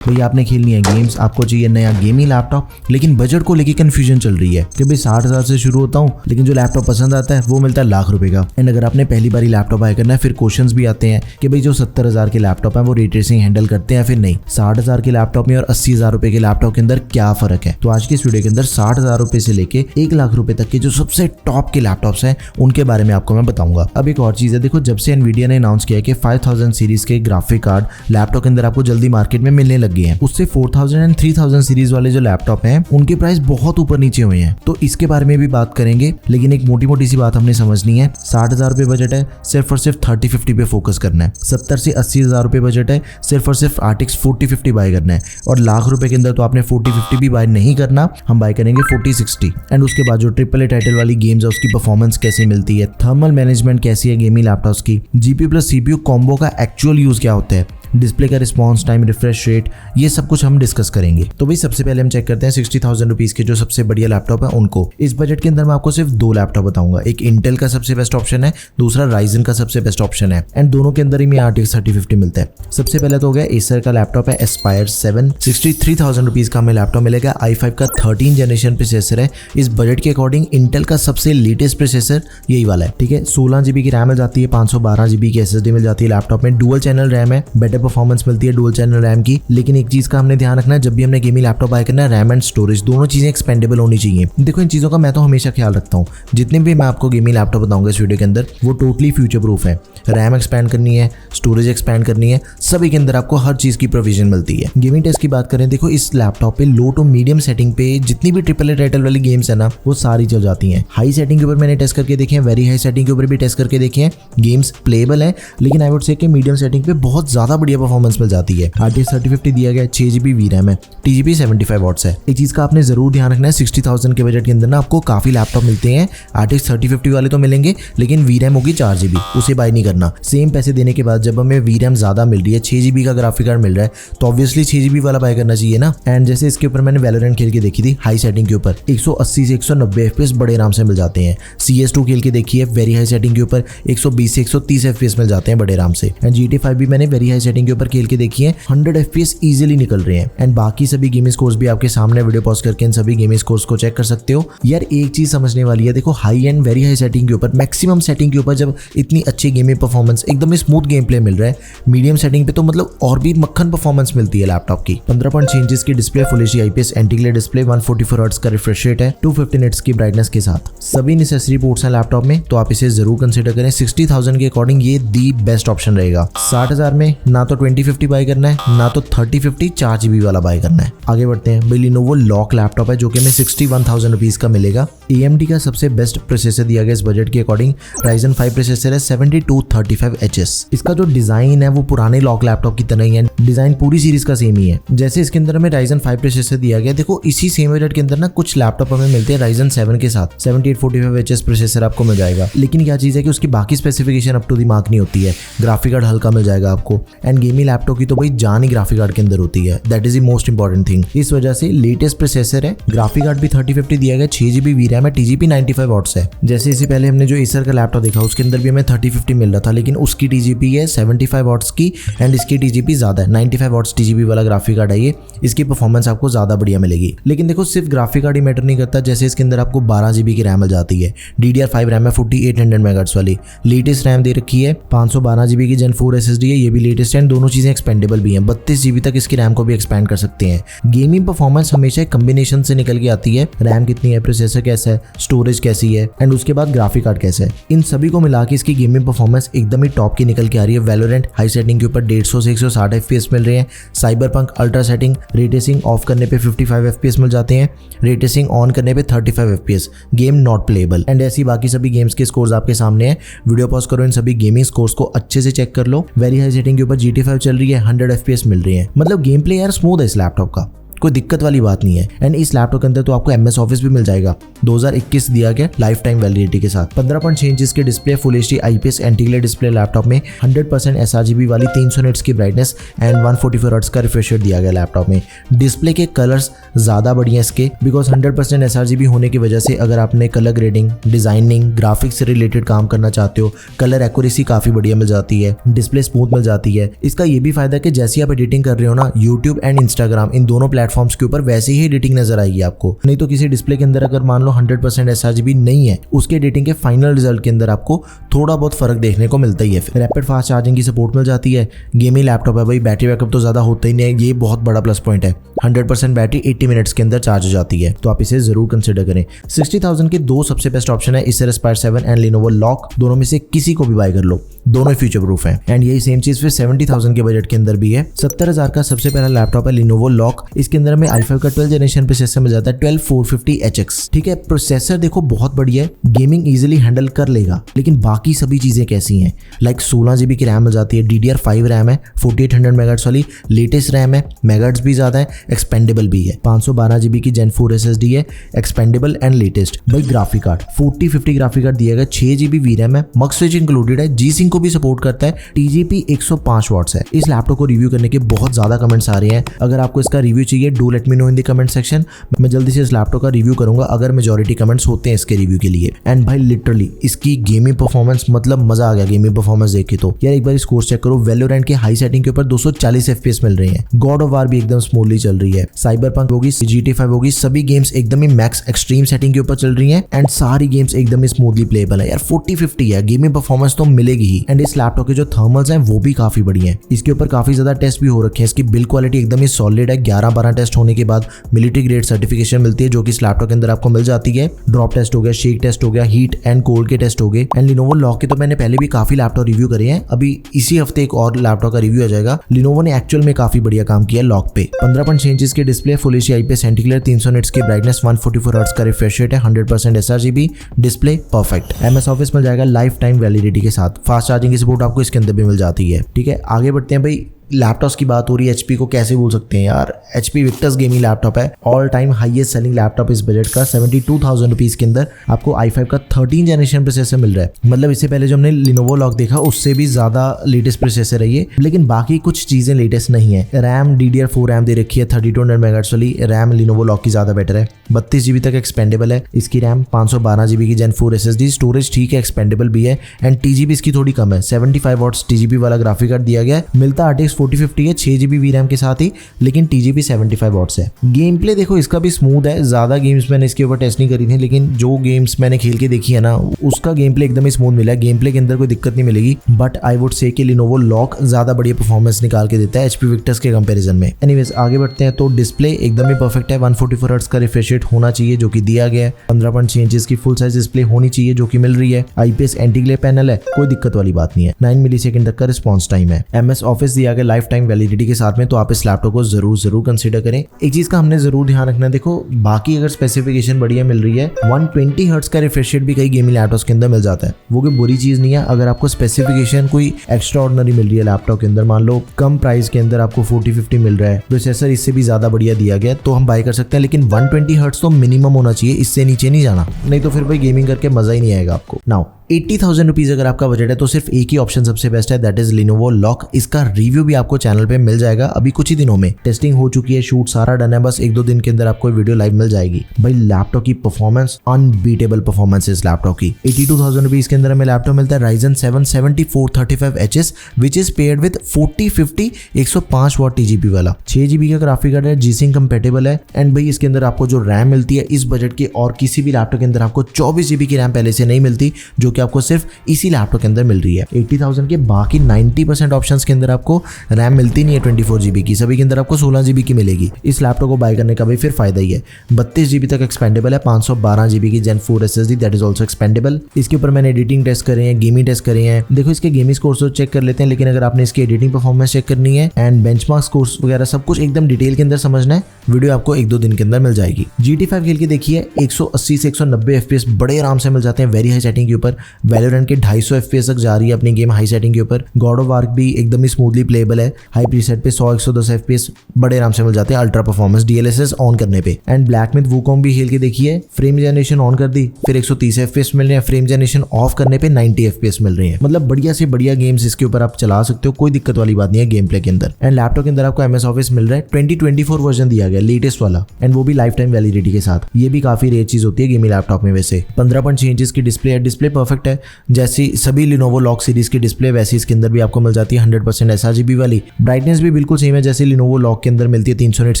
भाई आपने खेलनी है गेम्स, आपको चाहिए नया गेमिंग लैपटॉप, लेकिन बजट को लेके कंफ्यूजन चल रही है कि भाई 60,000 से शुरू होता हूँ, लेकिन जो लैपटॉप पसंद आता है वो मिलता है लाख रुपए का। एंड अगर आपने पहली बारी लैपटॉप बाय करना है, फिर क्वेश्चंस भी आते हैं कि भाई जो 70,000 के लैपटॉप है वो रे ट्रेसिंग हैंडल करते हैं फिर नहीं, 60,000 के लैपटॉप में और 80,000 रुपए के लैपटॉप के अंदर क्या फर्क है। तो आज की इस वीडियो के अंदर 60,000 रुपए से लेके 1 लाख रुपए तक के जो सबसे टॉप के लैपटॉप्स हैं उनके बारे में आपको मैं बताऊंगा। अब एक और चीज है, देखो जब से एनवीडिया ने अनाउंस किया कि 5000 सीरीज के ग्राफिक कार्ड लैपटॉप के अंदर आपको जल्दी मार्केट में मिलने लग गए हैं, उससे 4000 एंड 3000 सीरीज वाले जो लैपटॉप हैं उनके प्राइस बहुत ऊपर नीचे हुए हैं। तो इसके बारे में भी बात करेंगे, लेकिन एक मोटी मोटी सी बात हमने समझनी है। 60,000 रुपए बजट है, सिर्फ और सिर्फ 3050 पे फोकस करना है। 70 से 80,000 रुपए बजट है, सिर्फ और सिर्फ RTX 4050 बाय करना है। और लाख रुपए के अंदर तो आपने 4050 भी बाय नहीं करना, हम बाय करेंगे 4060। एंड उसके बाद जो AAA टाइटल वाली गेम्स है उसकी परफॉर्मेंस कैसी मिलती है, थर्मल मैनेजमेंट कैसी है गेमिंग लैपटॉप्स की, GPU प्लस CPU कॉम्बो का एक्चुअल यूज क्या होता है, डिस्प्ले का रिस्पॉन्स टाइम, रिफ्रेश रेट, ये सब कुछ हम डिस्कस करेंगे। तो भाई सबसे पहले हम चेक करते हैं 60,000 रुपीज के जो सबसे बढ़िया लैपटॉप है उनको। इस बजट के अंदर मैं आपको सिर्फ 2 लैपटॉप बताऊंगा, एक इंटेल का सबसे बेस्ट ऑप्शन है, दूसरा राइजन का सबसे बेस्ट ऑप्शन है। एंड दोनों के अंदर ही में RTX 3050 मिलता है। सबसे पहले तो हो गया एसर का लैपटॉप है Aspire 7, 63,000 रुपीज का हमें लैपटॉप मिलेगा। i5 का 13 जनरेशन प्रोसेसर है। इस बजट के अकॉर्डिंग इंटेल का सबसे लेटेस्ट प्रोसेसर यही वाला है, ठीक है। 16 GB की रैम मिल जाती है, 512 GB की SSD मिल जाती है लैपटॉप में, डुअल चैनल रैम है, बेटर परफॉर्मेंस मिलती है डुअल चैनल रैम की। लेकिन एक चीज का हमने ध्यान रखना है, जब भी हमने गेमिंग लैपटॉप बाय करना है, रैम एंड स्टोरेज दोनों चीजें एक्सपेंडेबल होनी चाहिए। देखो इन चीजों का मैं तो हमेशा ख्याल रखता हूँ। जितने भी मैं आपको गेमिंग लैपटॉप बताऊंगा इस वीडियो के अंदर वो टोटली फ्यूचर प्रूफ है। रैम एक्सपैंड करनी है, स्टोरेज एक्सपैंड करनी है, सभी के अंदर आपको हर चीज की प्रोविजन मिलती है। गेमिंग टेस्ट की बात करें, देखो इस लैपटॉप पे लो टू मीडियम सेटिंग पे जितनी भी AAA टाइटल वाली गेम्स है ना वो सारी चल जाती हैं। हाई सेटिंग के ऊपर मैंने टेस्ट करके देखे हैं, वेरी हाई सेटिंग के ऊपर भी टेस्ट करके देखे हैं, गेम्स प्लेबल है। लेकिन आई वुड से कि मीडियम सेटिंग पे बहुत ज्यादा बढ़िया परफॉर्मेंस मिल जाती है। RTX 3050 दिया गया, 6 GB VRAM है, TGP 75 वॉट्स है। एक चीज का आपने जरूर ध्यान रखना है, 60,000 के बजट के अंदर ना आपको काफी लैपटॉप मिलते हैं। RTX 3050 वाले तो मिलेंगे, लेकिन VRAM होगी 4 GB, उसे बाय नहीं करना। सेम पैसे देने के बाद जब हमें VRAM ज्यादा मिल रही है, 6 GB का ग्राफिक कार्ड मिल रहा है, तो ऑब्वियसली 6 GB वाला बाय करना चाहिए ना। एंड जैसे इसके ऊपर मैंने वैलोरेंट खेल के देखी थी हाई सेटिंग के ऊपर, 180 से 190 FPS बड़े आराम से मिल जाते हैं। CS2 खेल के देखी है वेरी हाई सेटिंग के ऊपर, 120 से 130 FPS मिल जाते हैं बड़े आराम से। एंड GTA 5 भी मैंने वेरी हाई सेटिंग के ऊपर खेल के देखी है, 100 FPS इजीली निकल रहे हैं। एंड बाकी सभी गेमिंग स्कोर्स भी आपके सामने, वीडियो पॉज करके इन सभी गेमिंग स्कोर्स को चेक कर सकते हो। यार एक चीज समझने वाली है, देखो high and very high setting के ऊपर, मैक्सिमम सेटिंग के ऊपर जब इतनी अच्छी गेमिंग परफॉर्मेंस, एकदम स्मूथ गेम प्ले मिल रहा है, मीडियम सेटिंग पे तो मतलब और भी मक्खन परफॉर्मेंस मिलती है लैपटॉप की। 15.6 इंच की display, full HD IPS anti glare display, 144 hertz का रिफ्रेश रेट है, 250 निट्स की ब्राइटनेस के साथ। सभी नेसेसरी पोर्ट्स हैं लैपटॉप में, तो आप इसे जरूर कंसीडर करें। 60,000 के अकॉर्डिंग ये दी बेस्ट ऑप्शन रहेगा। 60,000 में ना तो 2050 बाय करना है, ना तो 3050 4 GB वाला बाय करना है। आगे बढ़ते हैं। Lenovo लॉक लैपटॉप है जो कि हमें 61,000 रुपीज का मिलेगा। AMD का सबसे बेस्ट प्रोसेसर दिया गया इस बजट के अकॉर्डिंग, Ryzen 5 प्रोसेसर है, 7235HS। इसका जो डिजाइन है वो पुराने लॉक लैपटॉप की तरह ही है, डिजाइन पूरी सीरीज का सेम ही है। जैसे इसके अंदर हमें Ryzen 5 प्रोसेसर दिया गया, देखो इसी सेम बजट के अंदर ना कुछ लैपटॉप हमें मिलते हैं Ryzen 7 के साथ, 7845HS प्रोसेसर आपको मिल जाएगा। लेकिन क्या चीज है कि उसकी बाकी specification up to the mark नहीं होती है। ग्राफिक कार्ड हल्का मिल जाएगा आपको, एंड गेमिंग लैपटॉप की तो भाई जान ही ग्राफिक कार्ड के अंदर होती है, that is the most important thing. इस वजह से लेटेस्ट प्रोसेसर है, ग्राफिक कार्ड भी 3050 दिया गया, 6 GB VRAM है, TGP 95 वॉट्स है। जैसे इससे पहले हमने जो एसर का लैपटॉप देखा उसके अंदर भी हमें 3050 मिल रहा था, लेकिन उसकी TGP है 75 वॉट्स की एंड इसकी TGP ज्यादा है, 95 वॉट्स TGP वाला ग्राफिक कार्ड है ये। इसकी परफॉर्मेंस आपको ज्यादा बढ़िया मिलेगी। लेकिन देखो सिर्फ ग्राफिक कार्ड ही मैटर नहीं करता, जैसे इसके अंदर आपको 12 GB की रैम मिल जाती है, DDR5 रैम है 4800 MHz वाली, लेटेस्ट रैम दे रखी है, 512 GB की Gen 4 SSD है, ये भी लेटेस्ट है। दोनों चीजें एक्सपेंडेबल भी हैं, 32 GB तक इसकी रैम को भी एक्सपैंड कर सकते हैं। गेमिंग परफॉर्मेंस हमेशा कॉम्बिनेशन से निकल के आती है, रैम कितनी है, प्रोसेसर कैसा है, स्टोरेज कैसी है, एंड उसके बाद ग्राफिक कार्ड कैसा है। इन सभी को मिला के इसकी गेमिंग परफॉर्मेंस एकदम ही टॉप की निकल के आ रही है। वैलोरेंट हाई सेटिंग के ऊपर 150 से 160 FPS मिल रहे हैं। Cyberpunk ultra setting, ray tracing of करने पे 55 FPS मिल जाते हैं, रे ट्रेसिंग ऑन करने पे 35 FPS, game not payable. And ऐसी बाकी सभी गेम्स के स्कोर्स आपके सामने हैं, वीडियो पॉज करो, इन सभी गेमिंग स्कोर्स को अच्छे से चेक कर लो। वेरी हाई सेटिंग के ऊपर GTA 5 चल रही है, 100 FPS मिल रही है, मतलब गेम प्ले यार स्मूथ है इस लैपटॉप का, कोई दिक्कत वाली बात नहीं है। एंड इस लैपटॉप के अंदर तो आपको MS ऑफिस भी मिल जाएगा, 2021 दिया गया लाइफ टाइम वैलिडिटी के साथ। 15.6 इंच की display, full HD IPS anti glare display laptop में, 100% sRGB वाली 300 निट्स की ब्राइटनेस एंड 144 हर्ट्ज का रिफ्रेश रेट दिया गया लैपटॉप में। डिस्प्ले के कलर्स ज्यादा बढ़िया हैं इसके, बिकॉज 100% sRGB होने की वजह से अगर आपने कलर ग्रेडिंग, डिजाइनिंग, ग्राफिक्स से रिलेटेड काम करना चाहते हो, कलर एक्यूरेसी काफी बढ़िया मिल जाती है, डिस्प्ले स्मूथ मिल जाती है। इसका ये भी फायदा है कि जैसे आप एडिटिंग कर रहे हो ना, यूट्यूब एंड इंस्टाग्राम इन दोनों प्लेटफॉर्म्स के ऊपर वैसे ही एडिटिंग नजर आएगी आपको। नहीं तो किसी डिस्प्ले के अंदर अगर मान लो 100% sRGB नहीं है, उसके एडिटिंग के फाइनल रिजल्ट के अंदर आपको थोड़ा बहुत फर्क देखने को मिलता ही है। रैपिड फास्ट चार्जिंग की सपोर्ट मिल जाती है। गेमिंग लैपटॉप है भाई, बैटरी बैकअप तो ज्यादा होता ही नहीं है, ये बहुत बड़ा प्लस पॉइंट है। 100% बैटरी 80 मिनट्स के अंदर चार्ज हो जाती है, तो आप इसे जरूर कंसिडर करें। 60,000 के दो सबसे बेस्ट ऑप्शन है, Acer Aspire 7 and Lenovo Lock। दोनों में से किसी को भी बाय कर लो, दोनों फ्यूचर प्रूफ हैं। एंड यही सेम चीज फिर 70,000 के बजट के अंदर भी है। 70,000 का सबसे पहला लैपटॉप है Lenovo Lock। इसके अंदर में i5 का 12 जनरेशन प्रोसेसर मिल जाता है, 12450HX। ठीक है, प्रोसेसर देखो बहुत बढ़िया है, गेमिंग इजीली हैंडल कर लेगा। लेकिन बाकी सभी चीजें कैसी हैं, लाइक 16GB की रैम मिल जाती है, DDR5 रैम है, 4800 मेगाहर्ट्ज वाली लेटेस्ट रैम है, मेगाहर्ट्ज भी ज्यादा है, एक्सपेंडेबल भी है। 512GB की Gen 4 SSD है, एक्सपेंडेबल एंड लेटेस्ट। भाई ग्राफिक कार्ड 4050 ग्राफिक कार्ड दिया गया, 6GB VRAM है, मक्स स्विच इंक्लूडेड है, G-Sync को भी सपोर्ट करता है, TGP 105 वॉट्स है। इस लैपटॉप को रिव्यू करने के बहुत ज्यादा कमेंट्स आ रहे हैं। अगर आपको इसका रिव्यू चाहिए, do let me know in the comment section. मैं जल्दी से इस लैपटॉप का रिव्यू करूंगा अगर मेजॉरिटी कमेंट्स होते हैं इसके रिव्यू के लिए। एंड भाई लिटरली इसकी गेमिंग परफॉर्मेंस, मतलब मजा आ गया गेमिंग परफॉर्मेंस देख के। तो यार एक बार स्कोर चेक करो, वैलोरेंट के हाई सेटिंग के ऊपर 240 FPS मिल रहे हैं, गॉड ऑफ वार भी एकदम स्मूथली चल रही है, साइबरपंक होगी, GTA 5 होगी, सभी गेम्स एकदम ही मैक्स एक्सट्रीम सेटिंग के ऊपर चल रही हैं एंड सारी गेम्स एकदम ही स्मूथली प्लेएबल है। यार 4050 है, गेमिंग परफॉर्मेंस तो मिलेगी ही। एंड इस लैपटॉप के जो थर्मल्स हैं वो भी काफी बढ़िया हैं। इसके ऊपर काफी ज्यादा टेस्ट भी हो रखे हैं, इसकी बिल्ड क्वालिटी एकदम ही सॉलिड है। 11-12 टेस्ट होने के बाद मिलिट्री ग्रेड सर्टिफिकेशन मिलती है, जो कि इस लैपटॉप के अंदर आपको मिल जाती है। ड्रॉप टेस्ट हो गया, शेक टेस्ट हो गया, हीट एंड कोल्ड के टेस्ट हो गए। एंड Lenovo Lock के तो मैंने पहले भी काफी लैपटॉप रिव्यू करे हैं, अभी इसी हफ्ते एक और लैपटॉप का रिव्यू आ जाएगा। Lenovo ने एक्चुअल में काफी बढ़िया काम किया है लॉक पे। 15.6 इंच की display, full HD IPS anti glare, 300 nits की ब्राइटनेस, 144 हर्ट्ज का रिफ्रेश रेट है, 100% sRGB, display perfect. MS office मिल जाएगा लाइफ टाइम वैलिडिटी के साथ। फास्ट चार्जिंग की सपोर्ट आपको इसके अंदर भी मिल जाती है। ठीक है, आगे बढ़ते हैं भाई। लैपटॉप्स की बात हो रही है, HP को कैसे भूल सकते हैं यार। HP Victus गेमिंग लैपटॉप है, all time highest selling laptop इस बजट का। 72,000 रुपीज के अंदर आपको i5 का 13 जनरेशन प्रोसेसर मिल रहा है। मतलब इससे पहले जो हमने Lenovo Lock देखा उससे भी ज्यादा लेटेस्ट प्रोसेसर है ये, लेकिन बाकी कुछ चीजें लेटेस्ट नहीं है। रैम DDR4 रैम दे रखी है, 3200 मेगाहर्ट्ज वाली रैम Lenovo Lock की ज्यादा बेटर है। 32GB तक एक्सपेंडेबल है इसकी रैम, 512GB की Gen 4 SSD, स्टोरेज ठीक है, एक्सपेंडेबल भी है। एंड TGB इसकी थोड़ी कम है, 75 वॉट्स TGB वाला ग्राफिक कार्ड दिया गया है। मिलता RTX 4050 है, 6GB VRAM के साथ ही, लेकिन TGB 75 वॉट्स है। गेम प्ले देखो इसका भी स्मूथ है, ज्यादा गेम्स मैंने इसके ऊपर टेस्ट नहीं करी थी, लेकिन जो गेम्स मैंने खेल के देखी है ना, उसका गेम प्ले एकदम ही स्मूथ मिला है। गेम प्ले के अंदर कोई दिक्कत नहीं मिलेगी, बट आई वुड से कि Lenovo Lock ज्यादा बढ़िया परफॉर्मेंस निकाल के देता है HP Victus के कंपैरिजन में। एनीवेज आगे बढ़ते हैं। तो डिस्प्ले एकदम ही परफेक्ट है, 144 हर्ट्ज का रिफ्रेश रेट होना चाहिए जो कि दिया गया है। 15.6 इंच की फुल साइज डिस्प्ले होनी चाहिए जो कि मिल रही है। IPS एंटी ग्लेयर पैनल है, कोई दिक्कत वाली बात नहीं है। 9 मिलीसेकंड तक का रिस्पॉन्स टाइम है। MS ऑफिस दिया गया लाइफ टाइम वैलिडिटी के साथ में, तो आप इस लैपटॉप को जरूर कंसीडर करें। एक चीज का हमने जरूर ध्यान रखना है, देखो बाकी अगर स्पेसिफिकेशन बढ़िया मिल रही है, 120 हर्ट्ज का रिफ्रेश रेट भी कई गेमिंग लैपटॉप्स के अंदर मिल जाता है, वो कोई बुरी चीज नहीं है। अगर आपको स्पेसिफिकेशन कोई एक्स्ट्रा ऑर्डिनरी मिल रही है लैपटॉप के अंदर, मान लो कम प्राइस के अंदर आपको 4050 मिल रहा है, प्रोसेसर इससे भी ज्यादा बढ़िया दिया गया, तो हम बाय कर सकते हैं। लेकिन 120 हर्ट्ज तो मिनिमम होना चाहिए, इससे नीचे नहीं जाना, नहीं तो फिर भाई गेमिंग करके मजा ही नहीं आएगा आपको। नाउ 80,000 रुपीज अगर आपका बजट है तो सिर्फ एक ही ऑप्शन सबसे बेस्ट है, दैट इज Lenovo Lock। इसका रिव्यू भी आपको चैनल पे मिल जाएगा अभी कुछ ही दिनों में। टेस्टिंग हो चुकी है, शूट सारा डन है, बस 1-2 दिन के अंदर आपको वीडियो लाइव मिल जाएगी। भाई लैपटॉप की परफॉर्मेंस अनबीटेबल परफॉर्मेंस है इस लैपटॉप की। 82,000 रुपीज के अंदर हमें लैपटॉप मिलता है Ryzen 7 7435HS which is paired with 4050 105 what TGP वाला। 6GB का ग्राफिक कार्ड है, G-Sync कंपेटेबल है। एंड भाई इसके अंदर आपको जो रैम मिलती है इस बजट के और किसी भी लैपटॉप के अंदर आपको 24GB की रैम पहले से नहीं मिलती, जो कि आपको सिर्फ इसी लैपटॉप के अंदर मिल रही है। 80,000 के बाकी 90% ऑप्शंस के अंदर आपको रैम मिलती नहीं है 24GB की, सभी के अंदर आपको 16GB की मिलेगी। इस लैपटॉप को बाय करने का भी फिर फायदा ही है। 32GB तक एक्सपेंडेबल है, 512GB की Gen 4 SSD that is also expendable. इसके ऊपर मैंने एडिटिंग टेस्ट करे हैं, गेमिंग टेस्ट करे हैं। देखो इसके गेमिंग स्कोर्स तो चेक कर लेते हैं, लेकिन अगर आपने इसकी एडिटिंग परफॉर्मेंस चेक करनी है एंड बेंचमार्क स्कोर्स वगैरह सब कुछ एकदम डिटेल के अंदर समझना है, वीडियो आपको 1-2 दिन के अंदर मिल जाएगी। GTA 5 खेल के देखिए, 180 से 190 FPS बड़े आराम से मिल जाते हैं वेरी हाई सेटिंग के ऊपर। वैलोरेंट के 250 FPS तक जा रही है अपनी गेम हाई सेटिंग के ऊपर। गॉड ऑफ वार भी एकदम ही स्मूथली प्लेएबल है, हाई प्रीसेट पे 100-110 FPS बड़े आराम से मिल जाते हैं अल्ट्रा परफॉर्मेंस DLSS ऑन करने पे। एंड ब्लैक मिथ वुकोंग भी खेल के देखिए, फ्रेम जनरेशन ऑन कर दी, फिर 130 FPS मिल रहे हैं, फ्रेम जनरेशन ऑफ करने पे 90 FPS मिल रहे हैं। मतलब बढ़िया से बढ़िया गेम्स इसके ऊपर आप चला सकते हो, कोई दिक्कत वाली बात नहीं है गेम प्ले के अंदर। एंड लैपटॉप के अंदर आपको MS ऑफिस मिल रहा है, 2024 वर्जन दिया गया लेटेस्ट वाला, एंड वो भी लाइफ टाइम वैलिडिटी के साथ। ये भी काफी रेयर चीज होती है गेमिंग लैपटॉप में। वैसे 15.6 इंच की डिस्प्ले है, डिस्प्ले परफेक्ट है, जैसी सभी Lenovo Log सीरीज की डिस्प्ले वैसी इसके अंदर भी आपको मिल जाती है 100% sRGB वाली। ब्राइटनेस भी बिल्कुल सेम है जैसे Lenovo Log के अंदर मिलती है, 300 निट्स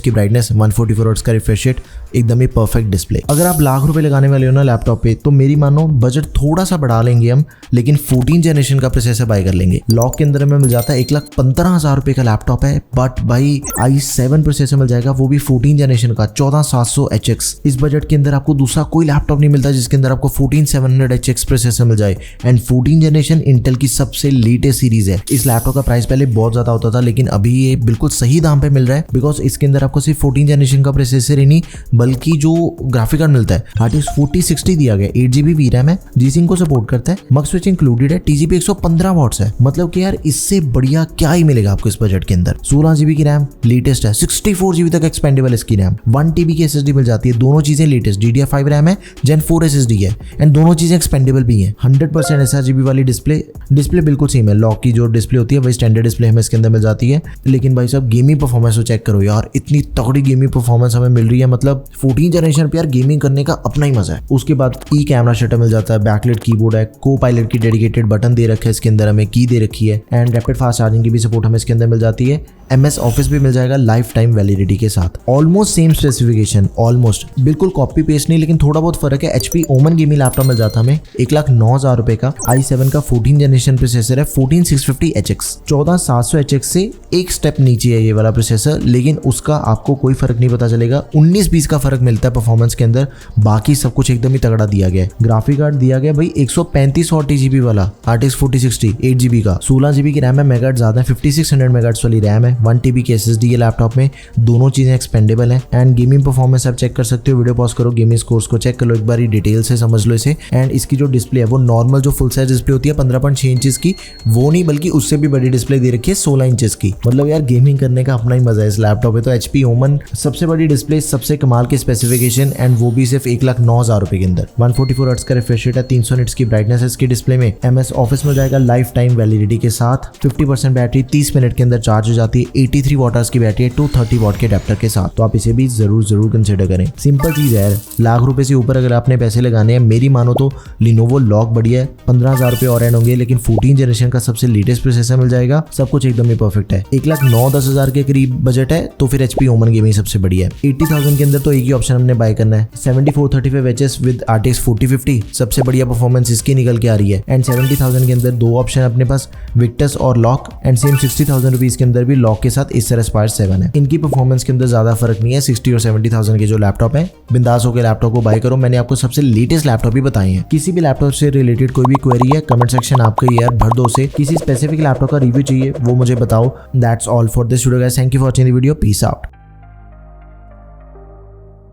की ब्राइटनेस, 144 हर्ट्ज का रिफ्रेश रेट, एकदम ही परफेक्ट डिस्प्ले। अगर आप लाख रुपए लगाने वाले हो ना लैपटॉप पे, तो मेरी मानो बजट थोड़ा सा बढ़ा लेंगे हम, लेकिन 14 जनरेशन का प्रोसेसर बाय कर लेंगे। लॉक के अंदर हमें मिल जाता है 1,15,000 रुपए का लैपटॉप है, बट भाई i7 प्रोसेसर मिल जाएगा, वो भी 14 जनरेशन का 14700HX। इस बजट के अंदर आपको दूसरा कोई लैपटॉप नहीं मिलता जिसके अंदर आपको 14700HX प्रोसेसर मिल जाए। एंड 14 जनरेशन इंटेल की सबसे लेटेस्ट सीरीज है। इस लैपटॉप का प्राइस पहले बहुत ज्यादा होता था, लेकिन अभी ये बिल्कुल सही दाम पे मिल रहा है, बिकॉज इसके अंदर आपको सिर्फ 14 जनरेशन का प्रोसेसर ही नहीं, बल्कि जो ग्राफिक कार्ड मिलता है RTX 4060 दिया गया, 8GB VRAM है, G-Sync को सपोर्ट करता है, मक्स स्विच इंक्लूडेड है, TGP 115 वॉट्स है। मतलब कि यार इससे बढ़िया क्या ही मिलेगा आपको इस बजट के अंदर। 16GB की रैम लेटेस्ट है, 64GB तक एक्सपेंडेबल इसकी रैम, 1TB की SSD मिल जाती है, दोनों चीजें लेटेस्ट, DDR5 रैम है, Gen 4 SSD है, एंड दोनों चीजें एक्सपेंडेबल भी है। 100% sRGB वाली डिस्प्ले बिल्कुल सेम है, लॉक की जो डिस्प्ले होती है वही स्टैंडर्ड डिस्प्ले हमें इसके अंदर मिल जाती है। लेकिन भाई साहब गेमिंग परफॉर्मेंस को चेक करो यार, इतनी तगड़ी गेमिंग परफॉर्मेंस हमें मिल रही है, मतलब 14 जनरेशन पे यार गेमिंग करने का अपना ही मजा है। उसके बाद ई कैमरा शटर मिल जाता है, बैकलाइट कीबोर्ड है, को पायलट की डेडिकेटेड बटन दे रखा है इसके अंदर, हमें की दे रखी है, एंड रैपिड फास्ट चार्जिंग की भी सपोर्ट हमें इसके अंदर मिल जाती है। MS ऑफिस भी मिल जाएगा लाइफ टाइम वैलिडिटी के साथ। ऑलमोस्ट सेम स्पेसिफिकेशन, ऑलमोस्ट बिल्कुल कॉपी पेस्ट नहीं, लेकिन थोड़ा बहुत फर्क है। HP ओमन गेमिंग लैपटॉप मिल जाता हमें 1,09,000 रुपए का, i7 का 14 जनरेशन प्रोसेसर है, 14650HX। 14700HX से एक स्टेप नीचे है ये वाला प्रोसेसर, लेकिन उसका आपको कोई फर्क नहीं पता चलेगा। 19-20 का फर्क मिलता है परफॉर्मेंस के अंदर, बाकी सब कुछ एकदम ही तगड़ा दिया गया है। ग्राफिक कार्ड दिया गया भाई 135 TGB वाला, RTX 4060 8GB का, 16GB की रैम है, मेगाहर्ट्ज ज्यादा है, 5600 मेगाहर्ट्ज वाली रैम है, 1TB की SSD है लैपटॉप में, दोनों चीजें एक्सपेंडेबल है। एंड गेमिंग परफॉर्मेंस आप चेक कर सकते हो, वीडियो पॉज करो, गेमिंग स्कोर्स को चेक कर लो एक बार, डिटेल से समझ लो इसे। एंड इसकी जो डिस्प्ले है वो नॉर्मल जो फुल साइज डिस्प्ले होती है 15.6 इंचेस की, वो नहीं बल्कि उससे भी बड़ी डिस्प्ले दे रखी है 16 इंचेस की। मतलब यार गेमिंग करने का अपना ही मजा है इस लैपटॉप पे। तो HP ओमन सबसे बड़ी डिस्प्ले, सबसे कमाल के स्पेसिफिकेशन, एंड वो भी सिर्फ 1,09,000 रुपए के अंदर। 144 हर्ट्ज का रिफ्रेश रेट है, 300 निट्स की ब्राइटनेस है इसकी डिस्प्ले में। MS ऑफिस मिल जाएगा लाइफ टाइम वैलिडिटी के साथ, 50% बैटरी 30 मिनट के अंदर चार्ज हो जाती है, 83 वॉट की बैटरी है, 230 वॉट के अडेप्टर के साथ। तो आप इसे भी जरूर कंसिडर करें। सिंपल चीज है, लाख रुपए से ऊपर अगर आपने पैसे लगाने हैं, मेरी मानो तो Lenovo Log बढ़िया है, 15,000 रुपए और एंड होंगे, लेकिन 14 जनरेशन का सबसे लेटेस्ट प्रोसेसर मिल जाएगा, सब कुछ एकदम ही परफेक्ट है। 1,09,10,000 के करीब बजट है तो फिर HP ओमन गेमिंग सबसे बढ़िया है। 80,000 के अंदर तो एक ही ऑप्शन हमने बाय करना है, 7435HS विद RTX 4050, सबसे बढ़िया परफॉर्मेंस इसकी निकल के आ रही है। एंड 70,000 के अंदर दो ऑप्शन अपने पास, विक्टस और लॉक, एंड सेम 60,000 रुपीज के अंदर भी लॉक के साथ Acer Aspire 7 है। इनकी परफॉर्मेंस के अंदर ज्यादा फर्क नहीं है। 60 और 70,000 के जो लैपटॉप है, बिंदास होकर लैपटॉप को बाय करो। मैंने आपको सबसे लेटेस्ट लैपटॉप ही बताए हैं। किसी भी लैपटॉप से रिलेटेड कोई भी क्वेरी है, कमेंट सेक्शन आपका यार भर दो उसे। किसी स्पेसिफिक लैपटॉप का रिव्यू चाहिए वो मुझे बताओ। That's all for this video guys, thank you for watching the video, peace out.